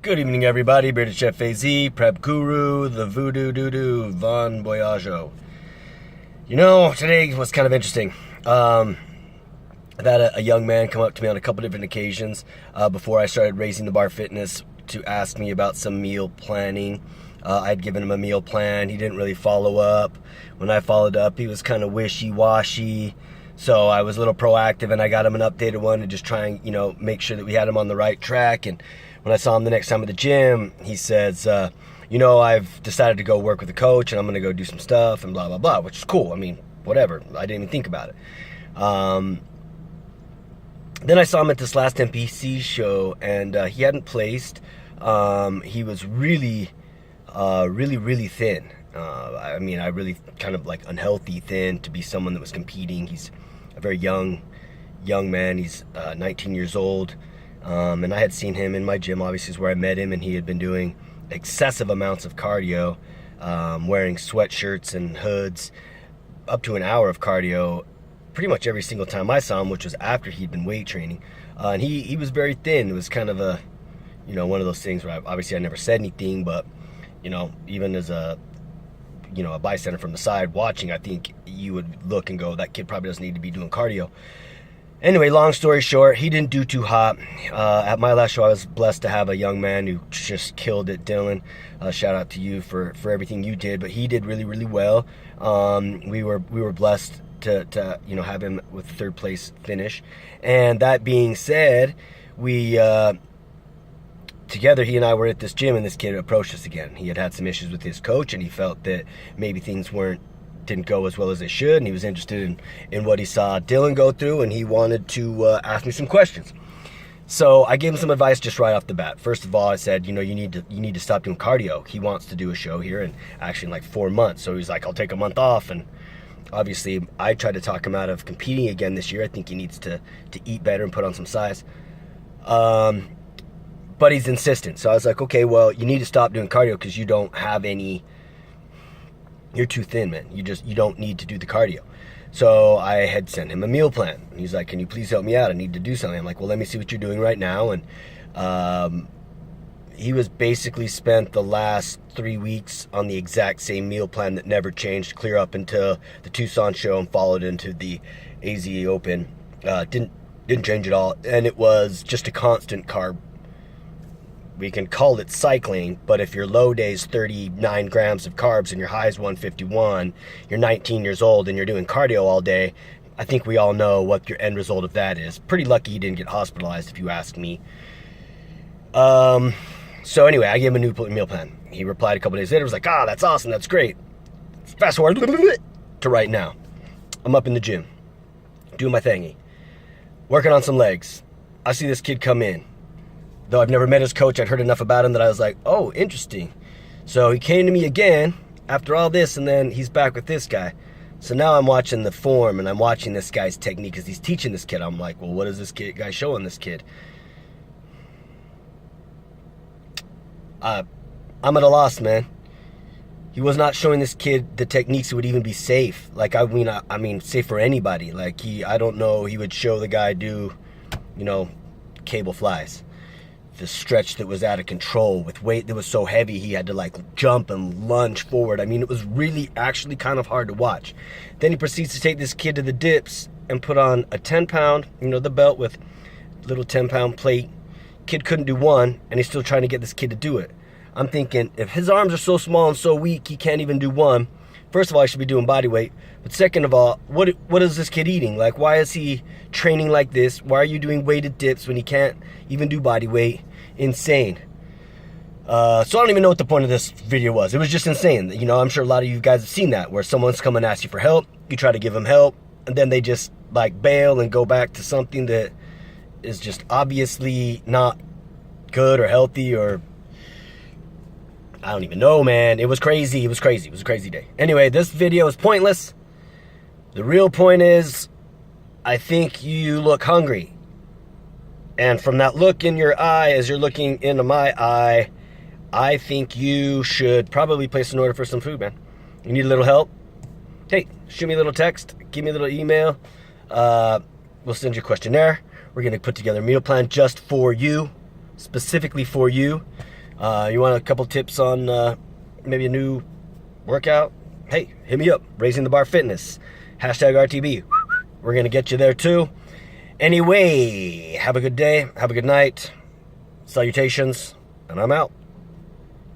Good evening, everybody. Bearded Chef AZ, Prep Guru, the Voodoo Doodoo, Von Boyaggio. You know, today was kind of interesting. I've had a young man come up to me on a couple different occasions before I started Raising the Bar Fitness to ask me about some meal planning. I'd given him a meal plan. He didn't really follow up. When I followed up, he was kind of wishy-washy. So I was a little proactive, and I got him an updated one to just try and, make sure that we had him on the right track. And when I saw him the next time at the gym, he says, I've decided to go work with a coach, and I'm going to go do some stuff, and blah, blah, blah, which is cool. I mean, whatever. I didn't even think about it. Then I saw him at this last NPC show, and he hadn't placed. He was really thin. I really kind of like unhealthy thin to be someone that was competing. He's a very young man. He's 19 years old. And I had seen him in my gym, obviously is where I met him, and he had been doing excessive amounts of cardio, wearing sweatshirts and hoods, up to an hour of cardio pretty much every single time I saw him, which was after he'd been weight training. And he was very thin. It was kind of a, one of those things where I never said anything, but, even as a bystander from the side watching, I think you would look and go, that kid probably doesn't need to be doing cardio. Anyway, long story short, he didn't do too hot. At my last show, I was blessed to have a young man who just killed it, Dylan. Shout out to you for everything you did, but he did really, really well. We were blessed to have him with third place finish. And that being said, we together, he and I were at this gym, and this kid approached us again. He had some issues with his coach, and he felt that maybe things didn't go as well as they should, and he was interested in what he saw Dylan go through, and he wanted to ask me some questions. So I gave him some advice just right off the bat. First of all, I said, you need to stop doing cardio. He wants to do a show here, and actually in like 4 months. So he's like, I'll take a month off, and obviously I tried to talk him out of competing again this year. I think he needs to eat better and put on some size. But he's insistent. So I was like, okay, well, you need to stop doing cardio because you don't have any, you're too thin, man. You don't need to do the cardio. So I had sent him a meal plan. And he's like, can you please help me out? I need to do something. I'm like, well, let me see what you're doing right now. And he was basically spent the last 3 weeks on the exact same meal plan that never changed, clear up until the Tucson show and followed into the AZ Open. Didn't change at all. And it was just a constant carb. We can call it cycling, but if your low day is 39 grams of carbs and your high is 151, you're 19 years old and you're doing cardio all day, I think we all know what your end result of that is. Pretty lucky he didn't get hospitalized, if you ask me. So anyway, I gave him a new meal plan. He replied a couple days later, was like, that's awesome, that's great. Fast forward to right now. I'm up in the gym, doing my thingy, working on some legs. I see this kid come in. Though I've never met his coach, I'd heard enough about him that I was like, oh, interesting. So he came to me again after all this, and then he's back with this guy. So now I'm watching the form, and I'm watching this guy's technique because he's teaching this kid. I'm like, well, what is this guy showing this kid? I'm at a loss, man. He was not showing this kid the techniques that would even be safe. Like, I mean, safe for anybody. Like, I don't know, he would show the guy do, cable flies. The stretch that was out of control with weight that was so heavy he had to like jump and lunge forward. I mean, it was really actually kind of hard to watch. Then he proceeds to take this kid to the dips and put on a 10-pound, the belt with little 10-pound plate. Kid couldn't do one, and he's still trying to get this kid to do it. I'm thinking, if his arms are so small and so weak he can't even do one, first of all, he should be doing body weight. But second of all, what is this kid eating? Like, why is he training like this? Why are you doing weighted dips when he can't even do body weight? Insane. So I don't even know what the point of this video was. It was just insane. I'm sure a lot of you guys have seen that, where someone's come and ask you for help, you try to give them help, and then they just like bail and go back to something that is just obviously not good or healthy, or I don't even know, man. It was crazy. It was crazy. It was a crazy day. Anyway, this video is pointless. The real point is, I think you look hungry. And from that look in your eye, as you're looking into my eye, I think you should probably place an order for some food, man. You need a little help? Hey, shoot me a little text. Give me a little email. We'll send you a questionnaire. We're going to put together a meal plan just for you, specifically for you. You want a couple tips on maybe a new workout? Hey, hit me up. Raising the Bar Fitness. Hashtag RTB. We're going to get you there too. Anyway, have a good day. Have a good night. Salutations. And I'm out.